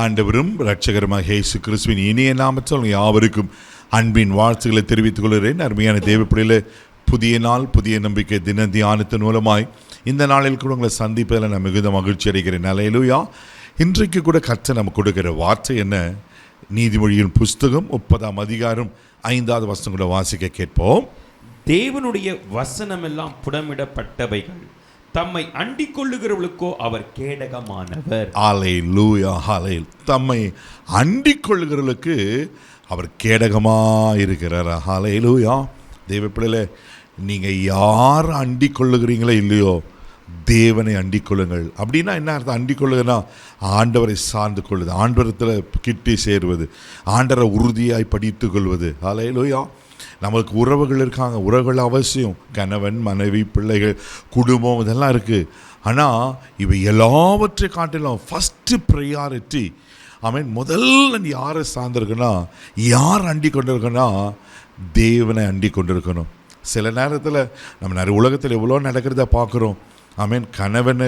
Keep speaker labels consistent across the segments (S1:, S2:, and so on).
S1: ஆண்டவரும் இரட்சகருமாக இயேசு கிறிஸ்துவின் இனிய நாமத்தில் யாவருக்கும் அன்பின் வாழ்த்துக்களை தெரிவித்துக் கொள்கிறேன். அருமையான தேவப்பிள்ளையிலே புதிய நாள், புதிய நம்பிக்கை தின தியானத்தின் மூலமாய் இந்த நாளில் கூட உங்களை சந்திப்பதில் நான் மிகுந்த மகிழ்ச்சி அடைகிறேன். அல்லேலூயா. இன்றைக்கு கூட கர்த்தர் நமக்கு கொடுக்கிற வார்த்தை என்ன? நீதிமொழியின் புஸ்தகம் 30ஆம் அதிகாரம் 5வது வசனம் கூட வாசிக்க கேட்போம்.
S2: தேவனுடைய வசனமெல்லாம் புடமிடப்பட்டவைகள், தம்மை அண்டிக் கொள்ளுகிறவர்களுக்கோ அவர் கேடகமானவர்.
S1: அல்லேலூயா, அல்லேலூயா. தம்மை அண்டிக் கொள்ளுகிறவர்களுக்கு அவர் கேடகமாக இருக்கிறார். அல்லேலூயா. தேவ பிள்ளைகளே, நீங்கள் யார் அண்டிக் கொள்ளுகிறீங்களோ இல்லையோ, தேவனை அண்டிக் கொள்ளுங்கள். அப்படின்னா என்ன அர்த்தம்? அண்டிக் கொள்ளுங்கன்னா ஆண்டவரை சார்ந்து கொள்வது, ஆண்டவரத்தில் கிட்டி சேருவது, ஆண்டவரை உறுதியாய் படித்து கொள்வது. அல்லேலூயா. நம்மளுக்கு உறவுகள் இருக்காங்க, உறவுகள் அவசியம். கணவன், மனைவி, பிள்ளைகள், குடும்பம், இதெல்லாம் இருக்குது. ஆனால் இவை எல்லாவற்றை காட்டிலும் ஃபஸ்ட்டு ப்ரையாரிட்டி முதல்ல யாரை சார்ந்திருக்குன்னா, யார் அண்டி கொண்டிருக்கோன்னா தேவனை அண்டி கொண்டிருக்கணும். சில நேரத்தில் நம்ம நிறைய உலகத்தில் எவ்வளோ நடக்கிறத பார்க்குறோம். கணவனை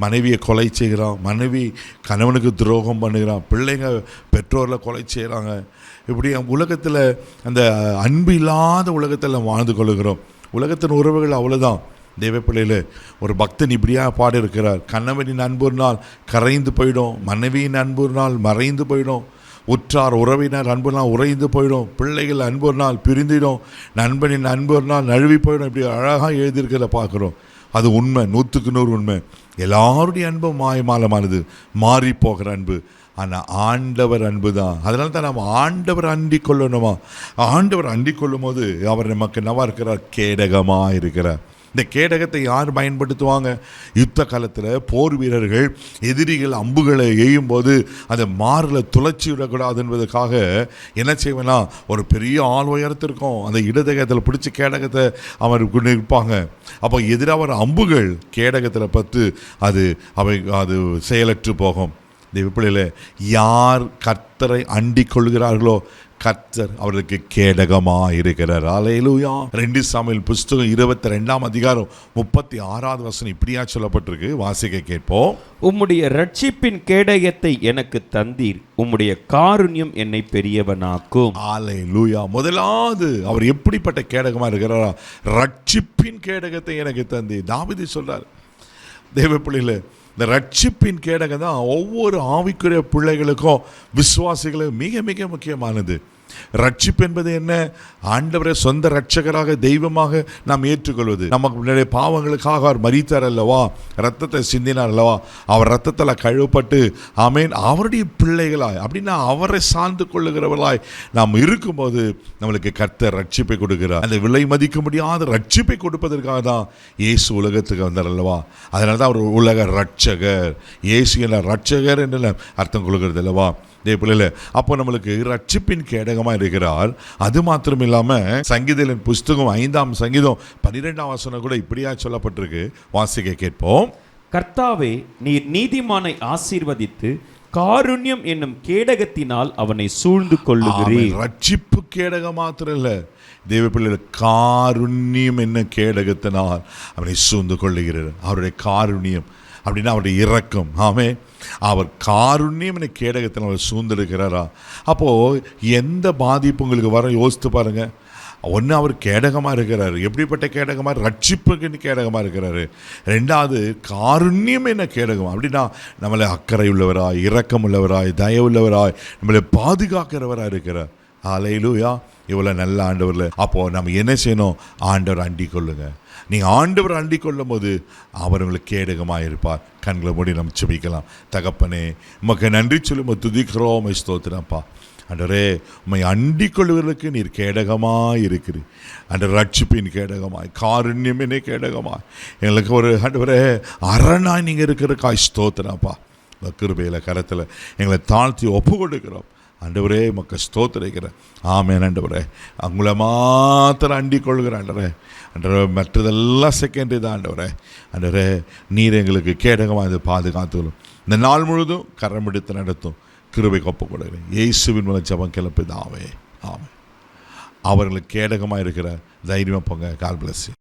S1: மனைவியை கொலை செய்கிறான், மனைவி கணவனுக்கு துரோகம் பண்ணுகிறான், பிள்ளைங்க பெற்றோரில் கொலை செய்கிறாங்க. இப்படி உலகத்தில் அந்த அன்பு இல்லாத உலகத்தில் வாழ்ந்து கொள்ளுகிறோம். உலகத்தின் உறவுகள் அவ்வளோதான். தேவப்பிள்ளையில் ஒரு பக்தன் இப்படியாக பாடியிருக்கிறார். கணவனின் அன்பு ஒரு நாள் கரைந்து போயிடும், மனைவியின் அன்பு ஒரு நாள் மறைந்து போயிடும், உற்றார் உறவினர் அன்பு நாள் உறைந்து போயிடும், பிள்ளைகள் அன்பு ஒரு நாள் பிரிந்திடும், நண்பனின் அன்பு ஒரு நாள் நழுவி போயிடும். இப்படி அழகாக எழுதியிருக்கிறத பார்க்குறோம். அது உண்மை, 100க்கு 100 உண்மை. எல்லாருடைய அன்பும் மாயமாலமானது, மாறி போகிற அன்பு. ஆனால் ஆண்டவர் அன்பு தான். அதனால தான் நம்ம ஆண்டவர் அண்டிக் கொள்ளணுமா. ஆண்டவர் அண்டிக் கொள்ளும் போது அவர் நமக்கு என்னவா இருக்கிறார்? கேடகமாக இருக்கிறார். இந்த கேடகத்தை யார் பயன்படுத்துவாங்க? யுத்த காலத்தில் போர் வீரர்கள் எதிரிகள் அம்புகளை எய்யும் போது அதை மாரில் துளைச்சி விடக்கூடாது என்பதற்காக என்ன செய்வேன்னா, ஒரு பெரிய ஆள் உயரத்திற்கும் அந்த இடதகத்தில் பிடிச்சி கேடகத்தை அவருக்கு நிற்பாங்க. அப்போ எதிராக வர அம்புகள் கேடகத்தில் பட்டு அது செயலற்று போகும். இந்த விப்பிள்ளையில் யார் கர்த்தரை அண்டிக் கொள்கிறார்களோ கர்த்தர் அவருக்கு கேடகமாக இருக்கிறார். அல்லேலூயா. 2 சாமுவேல் புஸ்தகம் 22ஆம் அதிகாரம் 36வது வசனம் இப்படியா சொல்லப்பட்டிருக்கு. வாசிக்க கேட்போம்.
S2: உம்முடைய ரட்சிப்பின் கேடகத்தை எனக்கு தந்தீர், உம்முடைய காருண்யம் என்னை பெரியவனாக்கும்.
S1: அல்லேலூயா. முதலாவது அவர் எப்படிப்பட்ட கேடகமாக இருக்கிறாரா? ரட்சிப்பின் கேடகத்தை எனக்கு தந்தீர். தாவீது சொல்றார். தேவ பிள்ளையில இந்த ரட்சிப்பின் கேடகம் தான் ஒவ்வொரு ஆவிக்குரிய பிள்ளைகளுக்கும், விசுவாசிகளுக்கும் மிக மிக முக்கியமானது. ரட்சிப்பு என்பது என்ன? ஆண்டவரை சொந்த ரட்சகராக தெய்வமாக நாம் ஏற்றுக்கொள்வது. நமக்கு முன்னாடி பாவங்களுக்காக அவர் மரித்தார் அல்லவா, ரத்தத்தை சிந்தினார் அல்லவா, அவர் ரத்தத்தில் கழுவப்பட்டு அவருடைய பிள்ளைகளாய், அப்படின்னா அவரை சார்ந்து கொள்ளுகிறவர்களாய் நாம் இருக்கும்போது நம்மளுக்கு கர்த்தர் ரட்சிப்பை கொடுக்கிறார். அந்த விலை மதிக்க முடியாத ரட்சிப்பை கொடுப்பதற்காக தான் இயேசு உலகத்துக்கு வந்தார் அல்லவா. அதனால தான் அவர் உலக ரட்சகர். இயேசு என்ற ரட்சகர் என்று அர்த்தம் கொள்கிறது அல்லவா. தேவப்பிள்ளையில அப்போ நம்மளுக்கு ரட்சிப்பின் கேடகமாக இருக்கிறார். அது மாத்திரம் இல்லாமல் சங்கீதத்தின் புஸ்தகம் 5ஆம் சங்கீதம் 12ஆம் வசனம் கூட இப்படியா சொல்லப்பட்டிருக்கு. வாசிக்க கேட்போம்.
S2: கர்த்தாவே, நீர் நீதிமானை ஆசீர்வதித்து காருண்யம் என்னும் கேடகத்தினால் அவனை சூழ்ந்து கொள்ளுகிறீர். ரட்சிப்பு கேடகம் மாத்திரம் இல்லை, தேவப்பிள்ளையில காருண்யம் என்ன கேடகத்தினால் அவனை சூழ்ந்து கொள்ளுகிறார். அவருடைய காருண்யம் அப்படின்னா அவருடைய இரக்கம். அவர் காருண்யம் என கேடகத்தில் அவர் சூழ்ந்திருக்கிறாரா. அப்போது எந்த பாதிப்பு உங்களுக்கு வர யோசித்து பாருங்கள். ஒன்று, அவர் கேடகமாக இருக்கிறார். எப்படிப்பட்ட கேடகமாக? ரட்சிப்புக்கு கேடகமாக இருக்கிறாரு. 2வது, காருண்யம் என்ன கேடகம் அப்படின்னா நம்மளை அக்கறை உள்ளவராய், இரக்கம் உள்ளவராய், தயவுள்ளவராய், நம்மளை பாதுகாக்கிறவராக இருக்கிறார். அல்லேலூயா. இவ்வளோ நல்ல ஆண்டவரில் அப்போது நம்ம என்ன செய்யணும்? ஆண்டவர் அண்டிக் கொள்ளுங்க. நீங்கள் ஆண்டவர் அண்டிக் கொள்ளும் போது அவர் உங்களுக்கு கேடகமாக இருப்பார். கண்களை மூடி நம்ம ஜெபிக்கலாம். தகப்பனே, உமக்கு நன்றி சொல்லி துதிக்கிறோம், ஸ்தோத்திரப்பா. ஆண்டவரே, உம்மை அண்டிக் கொள்வதற்கு நீர் கேடகமாக இருக்கிறீர். அந்த ரட்சிப்பின் கேடகமாய், காருண்யம் என்ன கேடகமாய், எங்களுக்கு ஒரு ஆண்டவரே அரணாய் நீங்கள் இருக்கிறக்காய் ஸ்தோத்திரப்பா. கிருபையில் கரத்தில் எங்களை தாழ்த்தி ஒப்பு கொடுக்கிறோம். ஆண்டவரே, மக்கள் ஸ்தோத்திரிக்கிறேன். ஆமென். ஆண்டவரே, அவங்கள மாத்திரம் அண்டிக் கொள்கிறேன். ஆண்டவரே, மற்றதெல்லாம் செகண்டரி தான். ஆண்டவரே, நீர் எங்களுக்கு கேடகமாக இதை பாதுகாத்துக்கணும். இந்த நாள் முழுதும் கரம் எடுத்து நடத்தும் கிருபை ஒப்பு கொடுக்கிறேன். இயேசுவின் மூலம் ஜெபம் கிளப்பிதாவே. ஆமென். அவர்களுக்கு கேடகமாக இருக்கிற தைரியமாக போங்க. God bless you.